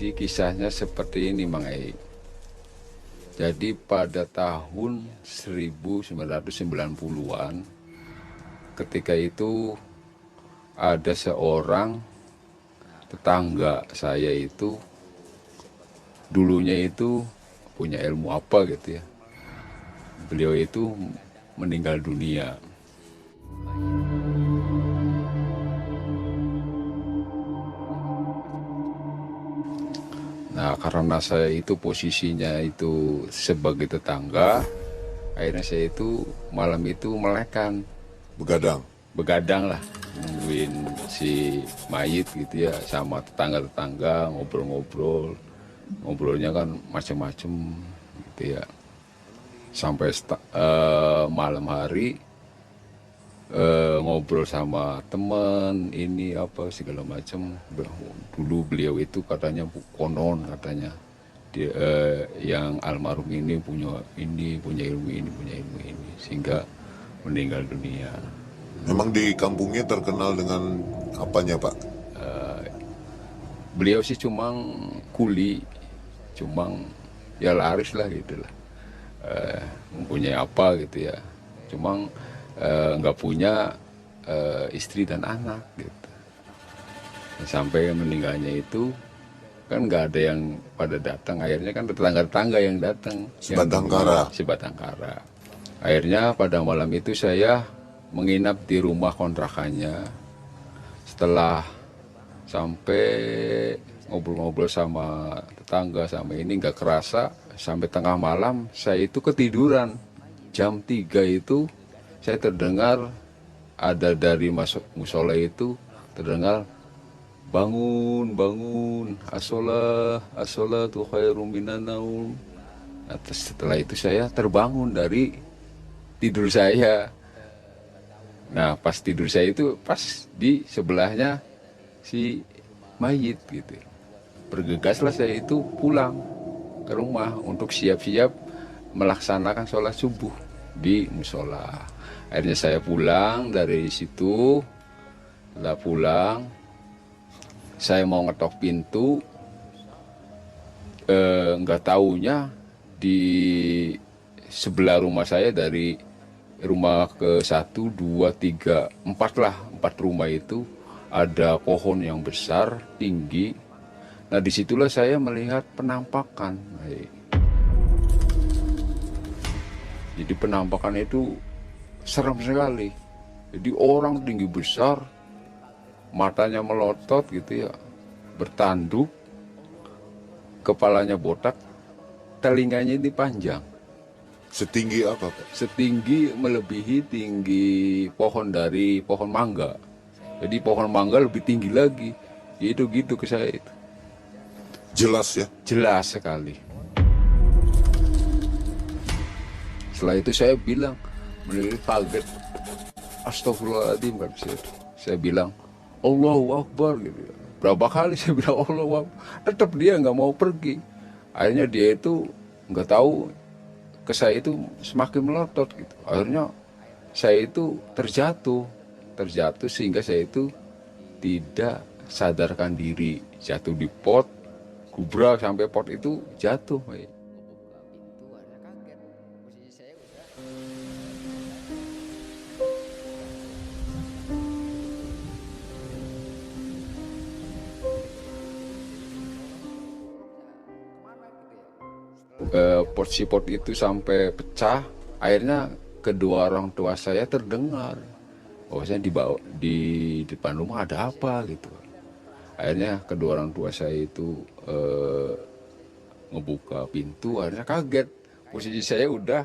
Jadi kisahnya seperti ini Mang Ei. Jadi pada tahun 1990-an, ketika itu ada seorang tetangga saya itu dulunya itu punya ilmu apa gitu ya. Beliau itu meninggal dunia. Nah, karena saya itu posisinya itu sebagai tetangga, akhirnya saya itu malam itu melekan, begadang lah, nungguin si mayit gitu ya, sama tetangga-tetangga ngobrol-ngobrol, ngobrolnya kan macem-macem gitu ya, sampai malam hari ngobrol sama teman ini apa segala macam. Dulu beliau itu katanya konon katanya dia, yang almarhum ini punya ilmu ini sehingga meninggal dunia. Memang di kampungnya terkenal dengan apanya, Pak? Beliau sih cuma kuli, cuma ya laris lah gitu lah, mempunyai apa gitu ya, cuma nggak punya istri dan anak gitu. Sampai meninggalnya itu kan nggak ada yang pada datang, akhirnya kan tetangga-tetangga yang datang, Sebatang kara. sebatang kara. Akhirnya pada malam itu saya menginap di rumah kontrakannya. Setelah sampai ngobrol-ngobrol sama tetangga sama ini nggak kerasa, sampai tengah malam saya itu ketiduran. Jam 3 itu saya terdengar ada dari masuk musola itu terdengar bangun bangun asolah tuh khairum minan naum. Nah, setelah itu saya terbangun dari tidur saya. Nah, pas tidur saya itu pas di sebelahnya si mayit gitu. Bergegaslah saya itu pulang ke rumah untuk siap-siap melaksanakan sholat subuh di musola. Akhirnya saya pulang dari situ. Setelah pulang, saya mau ngetok pintu, nggak taunya di sebelah rumah saya, dari rumah ke 1, 2, 3, 4 lah, 4 rumah itu ada pohon yang besar, tinggi. Nah, disitulah saya melihat penampakan. Jadi penampakan itu serem sekali. Jadi orang tinggi besar, matanya melotot gitu ya, bertanduk, kepalanya botak, telinganya ini panjang. Setinggi apa, Pak? Setinggi melebihi tinggi pohon dari pohon mangga. Jadi pohon mangga lebih tinggi lagi. Itu gitu ke saya itu. Jelas ya? Jelas sekali. Setelah itu saya bilang, benar kaget. Astagfirullahaladzim kan saya bilang Allahu Akbar gitu. Berapa kali saya bilang Allahu Akbar, tetap dia nggak mau pergi. Akhirnya dia itu nggak tahu ke saya itu semakin melotot gitu. Akhirnya saya itu terjatuh sehingga saya itu tidak sadarkan diri, jatuh di pot, gubrak sampai pot itu jatuh. Pot itu sampai pecah. Akhirnya kedua orang tua saya terdengar bahwasanya di depan rumah ada apa gitu. Akhirnya kedua orang tua saya itu ngebuka pintu, akhirnya kaget. Posisi saya udah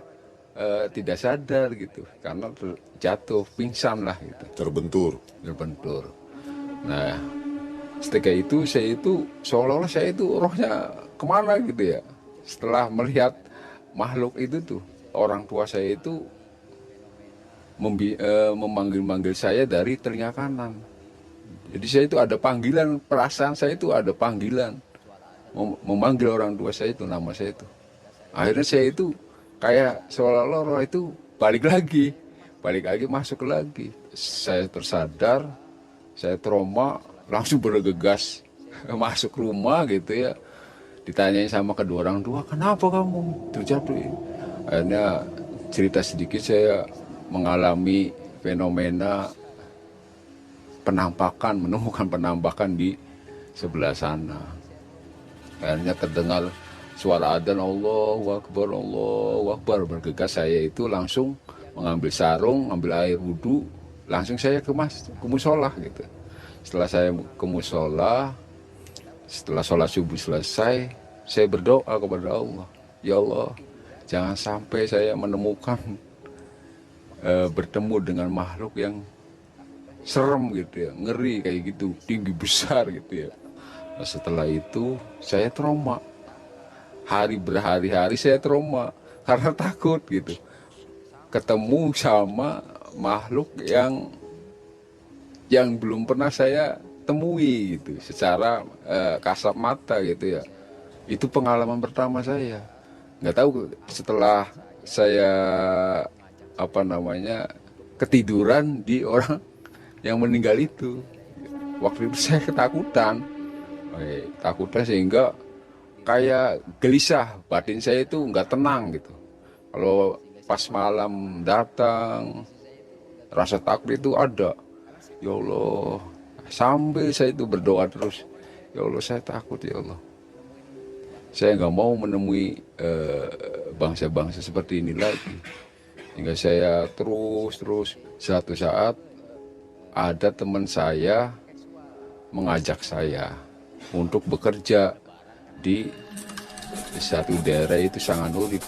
tidak sadar gitu karena jatuh pingsan lah gitu. Terbentur. Nah, setelah itu saya itu seolah-olah saya itu rohnya kemana gitu ya. Setelah melihat makhluk itu tuh, orang tua saya itu memanggil-manggil saya dari telinga kanan. Jadi saya itu ada panggilan, perasaan saya itu ada panggilan, memanggil orang tua saya itu, nama saya itu. Akhirnya saya itu kayak seolah-olah roh itu balik lagi masuk lagi. Saya tersadar, saya trauma, langsung bergegas masuk rumah gitu ya. Ditanyain sama kedua orang tua, kenapa kamu terjatuh? Akhirnya cerita sedikit, saya mengalami fenomena penampakan, menemukan penampakan di sebelah sana. Akhirnya terdengar suara adzan, Allahu Akbar. Bergegas saya itu langsung mengambil sarung, ambil air wudhu, langsung saya ke musola gitu. Setelah saya ke musola, setelah sholat subuh selesai, saya berdoa kepada Allah, ya Allah, jangan sampai saya menemukan bertemu dengan makhluk yang serem gitu ya, ngeri kayak gitu, tinggi besar gitu ya. Nah, setelah itu saya trauma, berhari-hari saya trauma karena takut gitu, ketemu sama makhluk yang belum pernah saya temui gitu, secara kasat mata gitu ya. Itu pengalaman pertama saya. Nggak tahu setelah saya ketiduran di orang yang meninggal itu, waktu itu saya ketakutan, sehingga kayak gelisah, batin saya itu nggak tenang gitu. Kalau pas malam datang, rasa takut itu ada. Ya Allah, sambil saya itu berdoa terus, ya Allah saya takut ya Allah. Saya nggak mau menemui bangsa-bangsa seperti ini lagi. Hingga saya terus suatu saat ada teman saya mengajak saya untuk bekerja di satu daerah itu Sanganurip,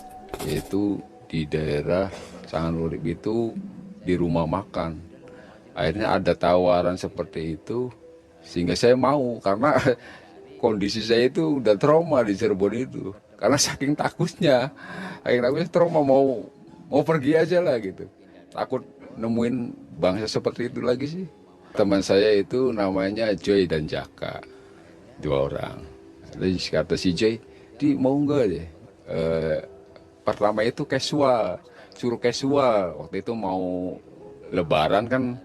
yaitu di daerah Sanganurip itu di rumah makan. Akhirnya ada tawaran seperti itu, sehingga saya mau, karena kondisi saya itu udah trauma di Cirebon itu, karena saking takutnya trauma, mau pergi aja lah gitu, takut nemuin bangsa seperti itu lagi sih. Teman saya itu namanya Joy dan Jaka, 2 orang. Jadi kata si Joy, mau nggak deh? Pertama itu suruh casual. Waktu itu mau Lebaran kan,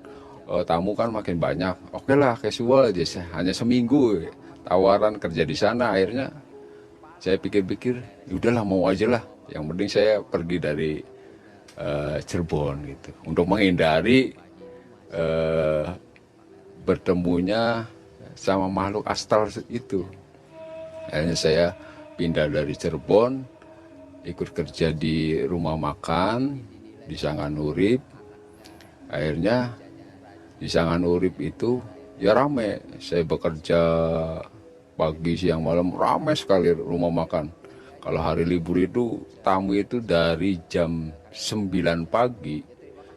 tamu kan makin banyak. Oke lah, casual aja, hanya seminggu tawaran kerja di sana. Akhirnya saya pikir-pikir, udahlah mau aja lah. Yang penting saya pergi dari Cirebon gitu, untuk menghindari bertemunya sama makhluk astral itu. Akhirnya saya pindah dari Cirebon, ikut kerja di rumah makan di Sanganurip. Akhirnya di Sanganurip itu ya rame, saya bekerja pagi siang malam, rame sekali rumah makan. Kalau hari libur itu tamu itu dari jam 9 pagi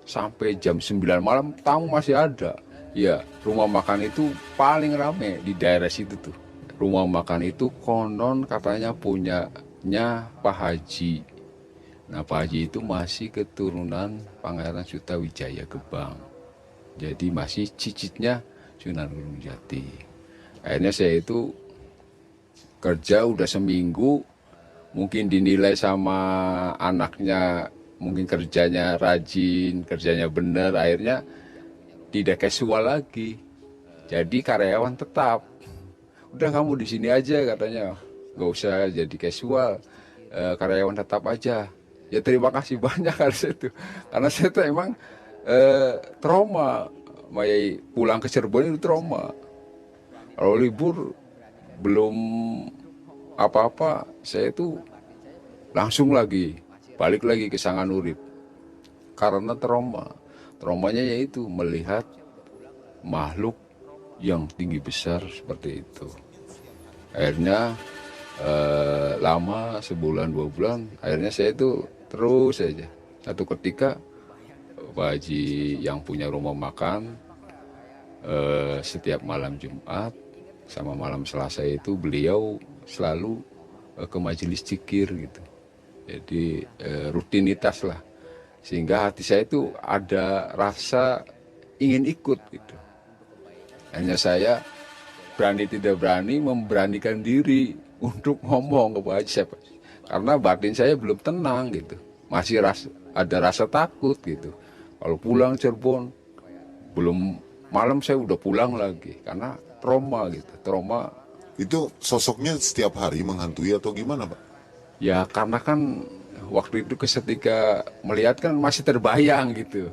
sampai jam 9 malam tamu masih ada. Ya, rumah makan itu paling rame di daerah situ tuh. Rumah makan itu konon katanya punyanya Pak Haji. Nah, Pak Haji itu masih keturunan Pangeran Sutawijaya Gebang. Jadi masih cicitnya Sunan Gunung Jati. Akhirnya saya itu kerja udah seminggu, mungkin dinilai sama anaknya, mungkin kerjanya rajin, kerjanya benar, akhirnya tidak casual lagi, jadi karyawan tetap. Udah kamu di sini aja katanya, nggak usah jadi casual, karyawan tetap aja. Ya terima kasih banyak karena saya tuh emang trauma, pulang ke Cirebon itu trauma. Kalau libur belum apa-apa, saya itu langsung balik lagi ke Sanganurip karena traumanya yaitu melihat makhluk yang tinggi besar seperti itu. Akhirnya lama, sebulan 2 bulan, akhirnya saya itu terus saja. Satu ketika Pak Haji yang punya rumah makan, setiap malam Jumat sama malam Selasa itu beliau selalu ke majelis zikir gitu. Jadi rutinitas lah, sehingga hati saya itu ada rasa ingin ikut gitu. Hanya saya berani tidak berani memberanikan diri untuk ngomong ke Pak Haji, karena batin saya belum tenang gitu, masih ada rasa takut gitu. Kalau pulang Cirebon belum malam saya udah pulang lagi karena trauma gitu, trauma Itu sosoknya setiap hari menghantui atau gimana, Pak? Ya karena kan waktu itu ketika melihat kan masih terbayang gitu.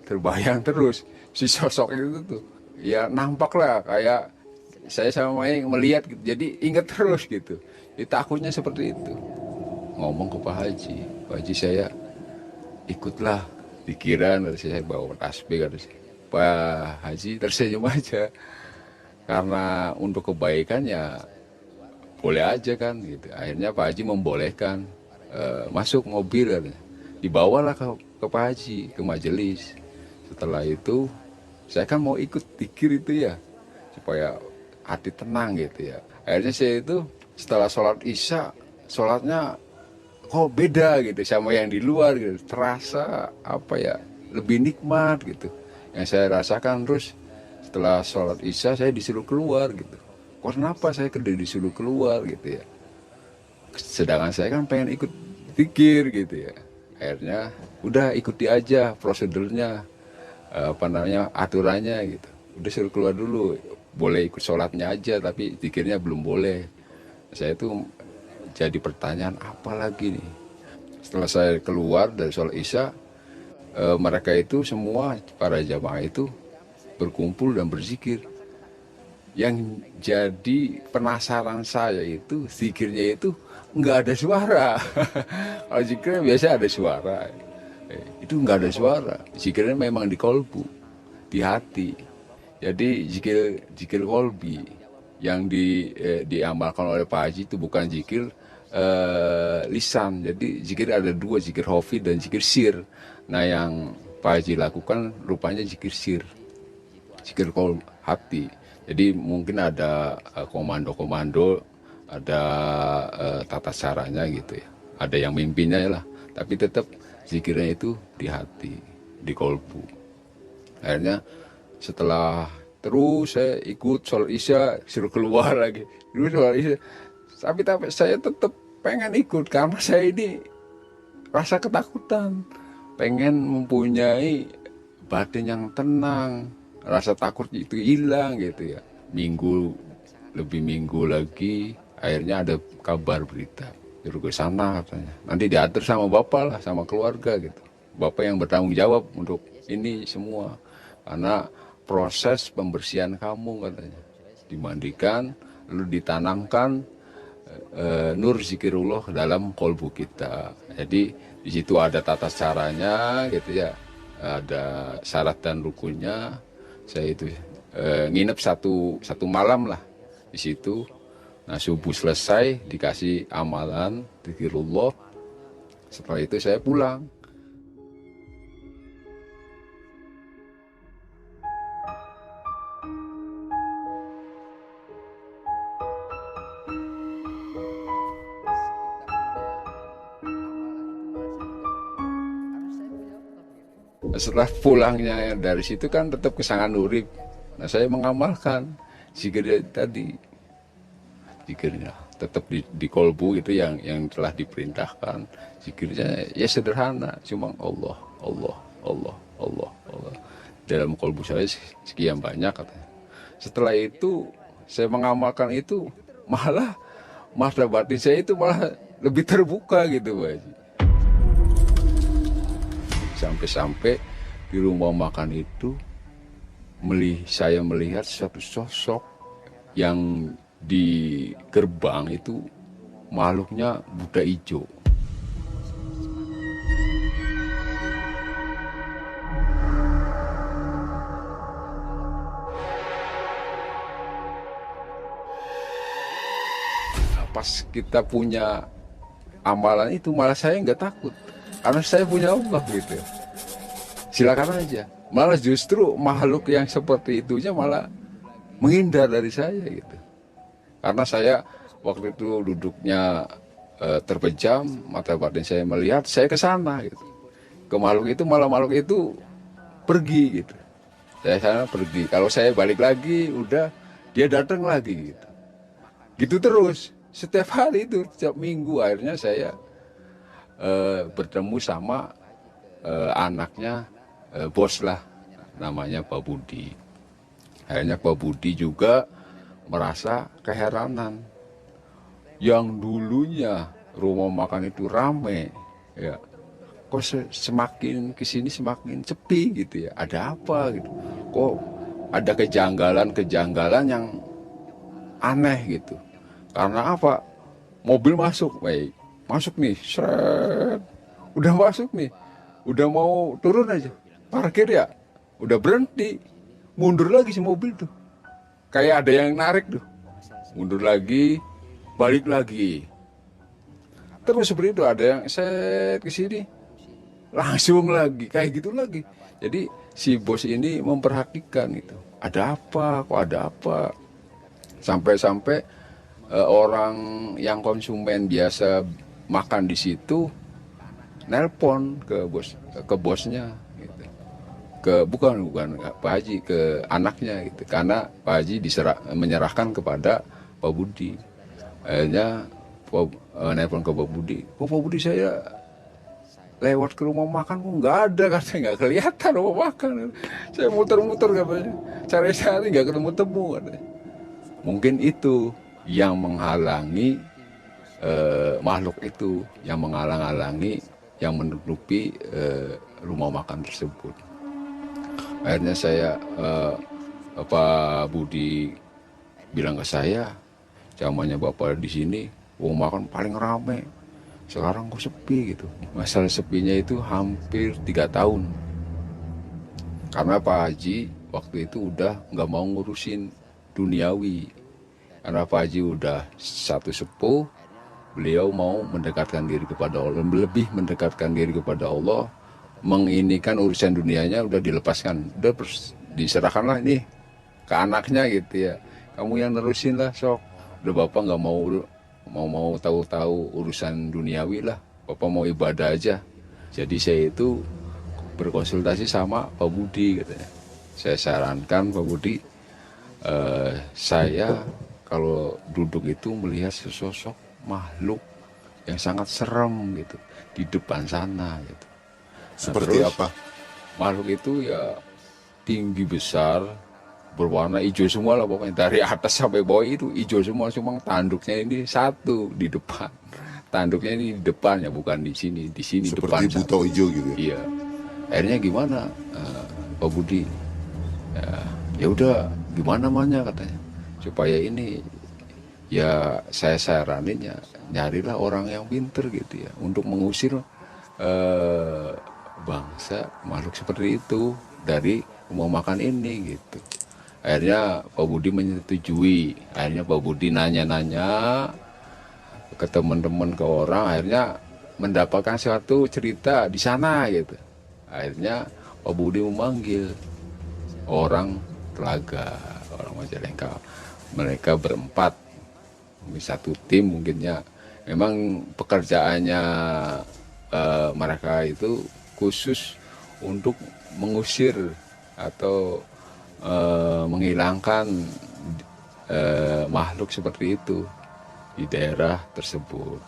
Terbayang terus si sosok itu tuh. Ya nampak lah kayak saya sama Mai melihat gitu. Jadi ingat terus gitu. Jadi takutnya seperti itu. Ngomong ke Pak Haji. Pak Haji saya ikutlah. Dikira saya bawa tasbih kata saya. Pak Haji tersenyum aja. Karena untuk kebaikan ya boleh aja kan gitu. Akhirnya Pak Haji membolehkan masuk mobil katanya. Dibawalah ke Pak Haji ke majelis. Setelah itu saya kan mau ikut dikir itu ya supaya hati tenang gitu ya. Akhirnya saya itu setelah sholat isya sholatnya kok beda gitu sama yang di luar gitu. Terasa apa ya lebih nikmat gitu. Yang saya rasakan terus setelah sholat isya saya disuruh keluar gitu. Kok kenapa saya disuruh keluar gitu ya. Sedangkan saya kan pengen ikut zikir gitu ya. Akhirnya udah ikuti aja prosedurnya, apa namanya aturannya gitu. Udah suruh keluar dulu, boleh ikut sholatnya aja tapi zikirnya belum boleh. Saya tuh jadi pertanyaan apa lagi nih. Setelah saya keluar dari sholat isya, mereka itu semua para jamaah itu berkumpul dan berzikir. Yang jadi penasaran saya itu zikirnya itu nggak ada suara. Kalau zikirnya biasa ada suara, itu nggak ada suara. Zikirnya memang di kolbu, di hati. Jadi zikir kolbi yang diamalkan oleh Pak Haji itu bukan zikir lisan. Jadi zikir ada dua, zikir hofi dan zikir sir. Nah yang Pak Haji lakukan rupanya zikir sir, zikir hati. Jadi mungkin ada komando-komando, ada tata caranya gitu ya. Ada yang mimpinnya lah, tapi tetap zikirnya itu di hati, di kolbu. Akhirnya setelah terus saya ikut sholat isya, suruh keluar lagi. Terus sholat isya, tapi saya tetap pengen ikut karena saya ini rasa ketakutan. Pengen mempunyai batin yang tenang, rasa takut itu hilang gitu ya. Lebih minggu lagi akhirnya ada kabar berita suruh ke sana katanya, nanti diatur sama bapak lah, sama keluarga gitu, bapak yang bertanggung jawab untuk ini semua karena proses pembersihan kamu katanya, dimandikan lalu ditanamkan nur zikirullah dalam kolbu kita. Jadi di situ ada tata caranya gitu ya, ada syarat dan rukunnya. Saya itu nginep satu malam lah di situ. Nah subuh selesai dikasih amalan zikirullah. Setelah itu saya pulang. Setelah pulangnya dari situ kan tetap kesangan urip. Nah saya mengamalkan zikir tadi, zikirnya tetap di kolbu itu yang telah diperintahkan. Zikirnya ya sederhana, cuma Allah, Allah, Allah, Allah, Allah. Dalam kolbu saya sekian banyak katanya. Setelah itu saya mengamalkan itu, malah mata batin saya itu malah lebih terbuka gitu Pak Haji. Sampai-sampai di rumah makan itu saya melihat suatu sosok yang di gerbang itu makhluknya Buddha hijau. Pas kita punya amalan itu malah saya nggak takut karena saya punya Allah gitu. Silakan aja. Malah justru makhluk yang seperti itunya malah menghindar dari saya gitu. Karena saya waktu itu duduknya terpejam, mata batin saya melihat, saya ke sana gitu. Ke makhluk itu, malah makhluk itu pergi gitu. Saya sana pergi. Kalau saya balik lagi, udah dia datang lagi gitu. Gitu terus. Setiap hari itu, setiap minggu akhirnya saya bertemu sama anaknya bos lah, namanya Pak Budi. Akhirnya Pak Budi juga merasa keheranan. Yang dulunya rumah makan itu rame, ya, kok semakin kesini semakin sepi gitu ya. Ada apa gitu? Kok ada kejanggalan-kejanggalan yang aneh gitu. Karena apa? Mobil masuk, baik, masuk nih, seret, udah masuk nih, udah mau turun aja, parkir ya, udah berhenti, mundur lagi si mobil tuh, kayak ada yang narik tuh, mundur lagi, balik lagi, terus seperti itu, ada yang set ke sini, langsung lagi, kayak gitu lagi. Jadi si bos ini memperhatikan gitu, ada apa, kok ada apa, sampai-sampai orang yang konsumen biasa makan di situ nelpon ke bosnya gitu. Bukan Pak Haji, ke anaknya gitu, karena Pak Haji menyerahkan kepada Pak Budi. Akhirnya nelpon ke Pak Budi, Pak Budi saya lewat ke rumah makan kok nggak ada, katanya nggak kelihatan rumah makan, saya muter-muter katanya, cari-cari nggak ketemu-temu katanya. Mungkin itu yang menghalangi makhluk itu, yang menghalang-halangi, yang menutupi rumah makan tersebut. Akhirnya Pak Budi bilang ke saya, zamannya Bapak di sini rumah makan paling ramai, sekarang kok sepi gitu. Masalah sepinya itu hampir 3 tahun. Karena Pak Haji waktu itu udah nggak mau ngurusin duniawi. Karena Pak Haji udah satu sepuh, beliau mau mendekatkan diri kepada Allah, lebih mendekatkan diri kepada Allah, menginikan urusan dunianya udah dilepaskan, udah diserahkanlah ini ke anaknya gitu ya. Kamu yang nerusin lah sok. Udah Bapak nggak mau tahu-tahu urusan duniawi lah. Bapak mau ibadah aja. Jadi saya itu berkonsultasi sama Pak Budi katanya. Saya sarankan Pak Budi, saya kalau duduk itu melihat sesosok makhluk yang sangat serem gitu di depan sana gitu. Seperti terus, apa? Makhluk itu ya tinggi besar, berwarna hijau semua lah pokoknya, dari atas sampai bawah itu hijau semua, cuma tanduknya ini satu di depan. Tanduknya ini di depannya, bukan di sini Seperti depan. buto satu. hijau gitu. Iya. Akhirnya gimana, Pak Budi? Ya udah, gimana namanya katanya, supaya ini ya saya saranin ya nyarilah orang yang pinter gitu ya untuk mengusir bangsa makhluk seperti itu dari rumah makan ini gitu. Akhirnya Pak Budi menyetujui. Akhirnya Pak Budi nanya-nanya ke teman-teman, ke orang, akhirnya mendapatkan suatu cerita di sana gitu. Akhirnya Pak Budi memanggil orang Telaga, orang Majalengka. Mereka berempat, satu tim mungkinnya. Memang pekerjaannya mereka itu khusus untuk mengusir atau menghilangkan makhluk seperti itu di daerah tersebut.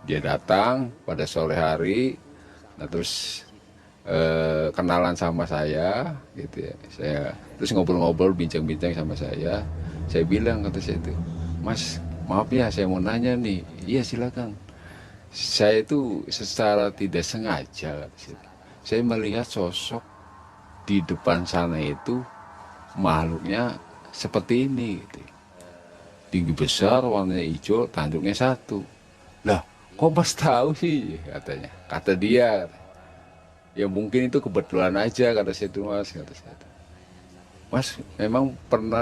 Dia datang pada sore hari, nah terus kenalan sama saya gitu ya. Saya terus ngobrol-ngobrol, bincang-bincang sama saya. Saya bilang, kata saya itu, Mas, maaf ya, saya mau nanya nih. Iya silakan. Saya itu secara tidak sengaja, saya melihat sosok di depan sana itu makhluknya seperti ini gitu. Tinggi besar, warnanya hijau, tanduknya satu. Lah, kok Mas tahu sih katanya? Kata dia, ya mungkin itu kebetulan aja, kata saya itu, Mas, kata saya. Mas, memang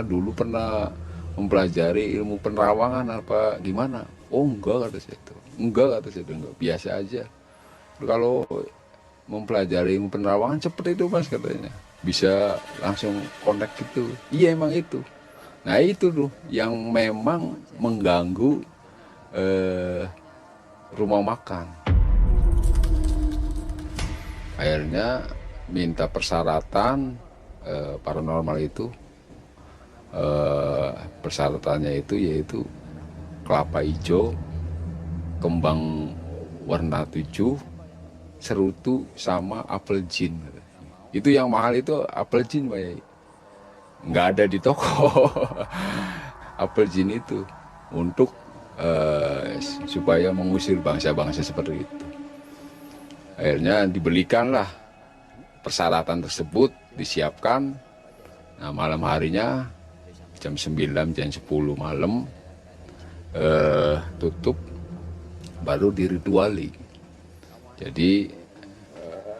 dulu pernah mempelajari ilmu penerawangan apa gimana? Oh enggak, kata saya itu. Enggak, kata saya itu, enggak, biasa aja. Kalau mempelajari ilmu penerawangan seperti itu, Mas, katanya. Bisa langsung connect gitu. Iya, emang itu. Nah itu tuh yang memang mengganggu rumah makan. Akhirnya minta persyaratan paranormal itu. Persyaratannya itu yaitu kelapa hijau, kembang warna 7, serutu, sama apel jin. Itu yang mahal itu apel jin, Pak Yai. Nggak ada di toko. apel jin itu untuk supaya mengusir bangsa-bangsa seperti itu. Akhirnya dibelikanlah persyaratan tersebut, disiapkan. Nah, malam harinya jam 9, jam 10 malam tutup, baru dirituali. Jadi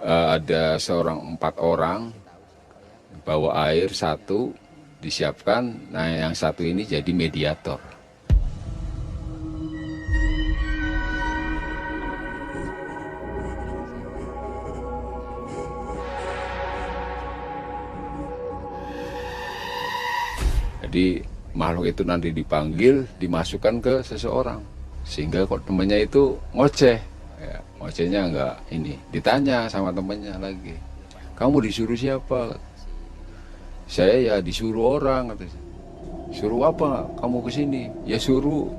ada 4 orang bawa air satu disiapkan. Nah, yang satu ini jadi mediator. Jadi makhluk itu nanti dipanggil, dimasukkan ke seseorang, sehingga kok temannya itu ngoceh, ya, ngocehnya enggak ini, ditanya sama temannya lagi, kamu disuruh siapa? Saya ya disuruh orang, katanya. Suruh apa kamu kesini? Ya suruh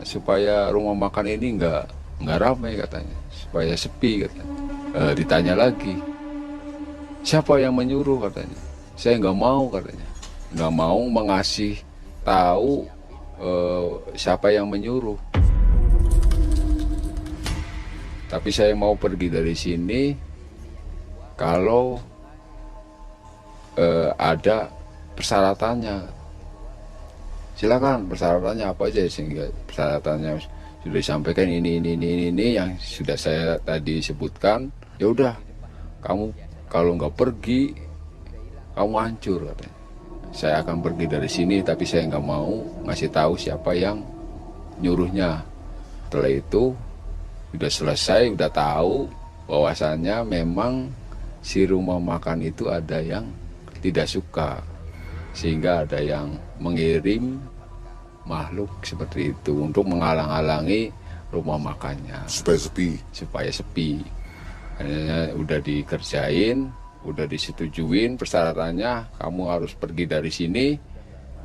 supaya rumah makan ini enggak ramai, katanya, supaya sepi, katanya. Ditanya lagi, siapa yang menyuruh, katanya. Saya enggak mau, katanya, nggak mau mengasih tahu siapa yang menyuruh. Tapi saya mau pergi dari sini kalau ada persyaratannya. Silakan, persyaratannya apa aja, sehingga persyaratannya sudah disampaikan ini yang sudah saya tadi sebutkan. Ya udah, kamu kalau nggak pergi, kamu hancur, katanya. Saya akan pergi dari sini, tapi saya nggak mau ngasih tahu siapa yang nyuruhnya. Setelah itu udah selesai, udah tahu bahwasannya memang si rumah makan itu ada yang tidak suka, sehingga ada yang mengirim makhluk seperti itu untuk menghalang-halangi rumah makannya supaya sepi. Akhirnya udah dikerjain, udah disetujuin persyaratannya, kamu harus pergi dari sini.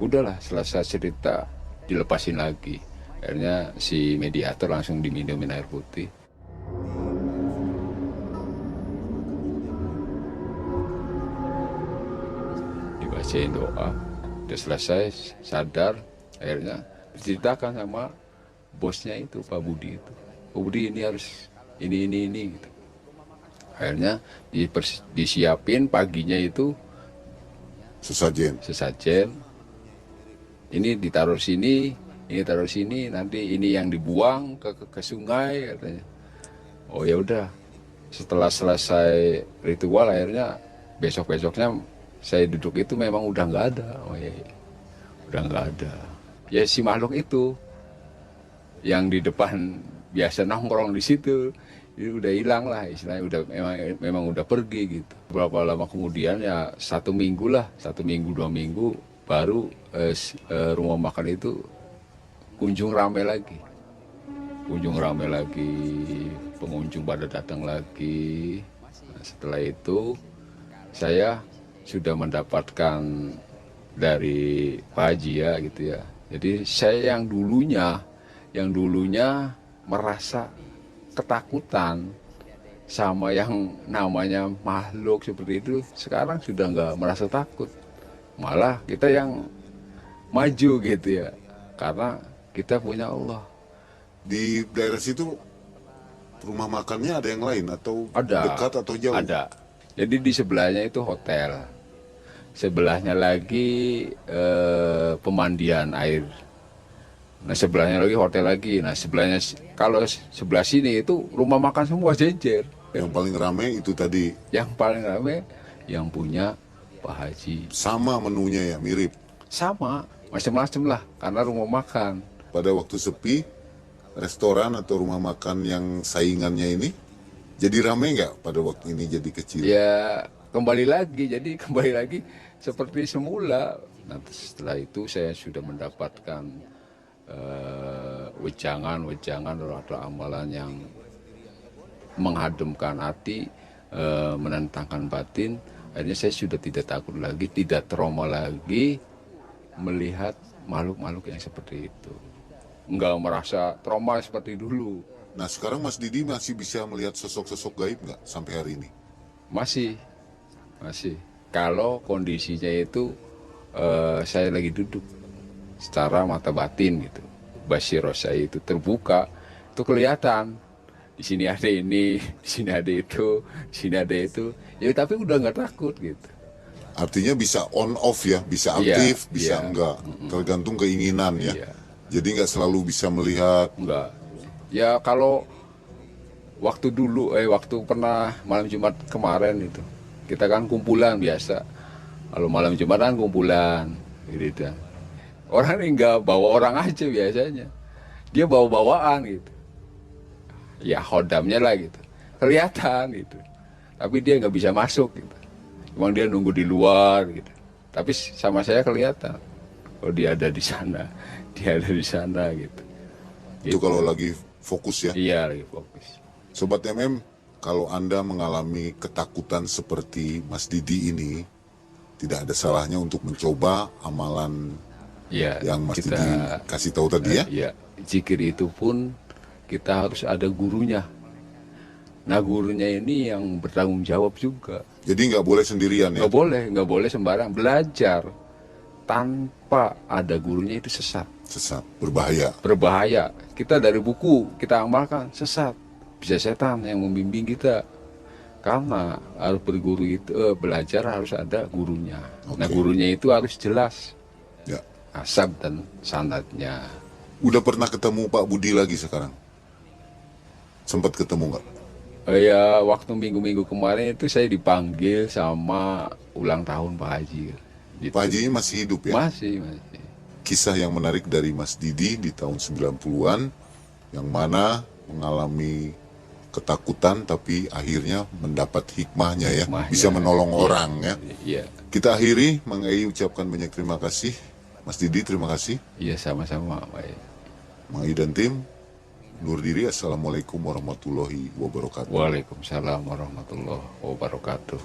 Udahlah, selesai cerita, dilepasin lagi. Akhirnya si mediator langsung diminumin air putih. Dibacain doa, udah selesai, sadar. Akhirnya diceritakan sama bosnya itu, Pak Budi itu. Pak Budi, ini harus ini gitu. Akhirnya disiapin paginya itu sesajen. Ini ditaruh sini, ini taruh sini, nanti ini yang dibuang ke sungai, katanya. Oh ya udah. Setelah selesai ritual, akhirnya besoknya saya duduk itu memang udah nggak ada. Oh ya, udah nggak ada. Ya si makhluk itu yang di depan biasa nongkrong di situ, udah hilang lah, istilahnya udah memang udah pergi gitu. Berapa lama kemudian, ya 1 minggu lah, 1 minggu 2 minggu baru rumah makan itu kunjung ramai lagi, pengunjung pada datang lagi. Nah, setelah itu saya sudah mendapatkan dari Pak Haji, ya gitu ya. Jadi saya yang dulunya merasa ketakutan sama yang namanya makhluk seperti itu, sekarang sudah nggak merasa takut, malah kita yang maju gitu ya, karena kita punya Allah. Di daerah situ rumah makannya ada yang lain atau Ada, dekat atau jauh? ada. Jadi di sebelahnya itu hotel, sebelahnya lagi pemandian air. Nah sebelahnya lagi hotel lagi. Nah sebelahnya, kalau sebelah sini itu rumah makan semua jejer. Yang paling ramai itu tadi. Yang paling ramai yang punya Pak Haji. Sama menunya ya, mirip? Sama, macam-macam lah, karena rumah makan. Pada waktu sepi, restoran atau rumah makan yang saingannya ini jadi ramai nggak pada waktu ini jadi kecil? Ya kembali lagi seperti semula. Nah setelah itu saya sudah mendapatkan wejangan atau amalan yang menghadamkan hati, menentangkan batin. Akhirnya saya sudah tidak takut lagi, tidak trauma lagi melihat makhluk-makhluk yang seperti itu. Nggak merasa trauma seperti dulu. Nah sekarang Mas Didi masih bisa melihat sosok-sosok gaib nggak sampai hari ini? Masih. Kalau kondisinya itu saya lagi duduk secara mata batin gitu. Basiro saya itu terbuka, itu kelihatan. Di sini ada ini, di sini ada itu, di sini ada itu. Ya tapi udah nggak takut gitu. Artinya bisa on off ya, bisa Iya, aktif, bisa iya. enggak, tergantung keinginan ya. Iya. Jadi nggak selalu bisa melihat. Enggak. Ya kalau waktu pernah malam Jumat kemarin itu, kita kan kumpulan biasa. Kalau malam Jumat kan kumpulan, gitu. Orang ini nggak bawa orang aja biasanya, dia bawa bawaan gitu. Ya hodamnya lah gitu, kelihatan gitu. Tapi dia nggak bisa masuk gitu. Emang dia nunggu di luar gitu. Tapi sama saya kelihatan, oh dia ada di sana, dia ada di sana gitu. Itu kalau lagi fokus ya. Iya lagi fokus. Sobat MM, kalau Anda mengalami ketakutan seperti Mas Didi ini, tidak ada salahnya untuk mencoba amalan Ya, yang Mas Didi kasih tahu tadi ya. ya, zikir itu pun kita harus ada gurunya. Nah, gurunya ini yang bertanggung jawab juga. Jadi nggak boleh sendirian ya. Nggak boleh sembarang belajar tanpa ada gurunya itu sesat, Sesat, berbahaya. berbahaya. Kita dari buku kita amalkan sesat, bisa setan yang membimbing kita. Karena harus berguru itu belajar harus ada gurunya. Nah, Oke. gurunya itu harus jelas Ya. asab dan sanadnya. Udah pernah ketemu Pak Budi lagi sekarang? Sempat ketemu nggak? Ya waktu minggu-minggu kemarin itu saya dipanggil sama ulang tahun Pak Haji. Gitu. Pak Haji ini masih hidup ya? Masih. Kisah yang menarik dari Mas Didi di tahun 90-an, yang mana mengalami ketakutan tapi akhirnya mendapat hikmahnya ya, Hikmahnya. bisa menolong orang ya. Iya, Kita akhiri, Mang Ei ucapkan banyak terima kasih. Mas Didi terima kasih. iya sama-sama. Baik. Mang Ei dan tim, undur diri. Assalamualaikum warahmatullahi wabarakatuh. Waalaikumsalam warahmatullahi wabarakatuh.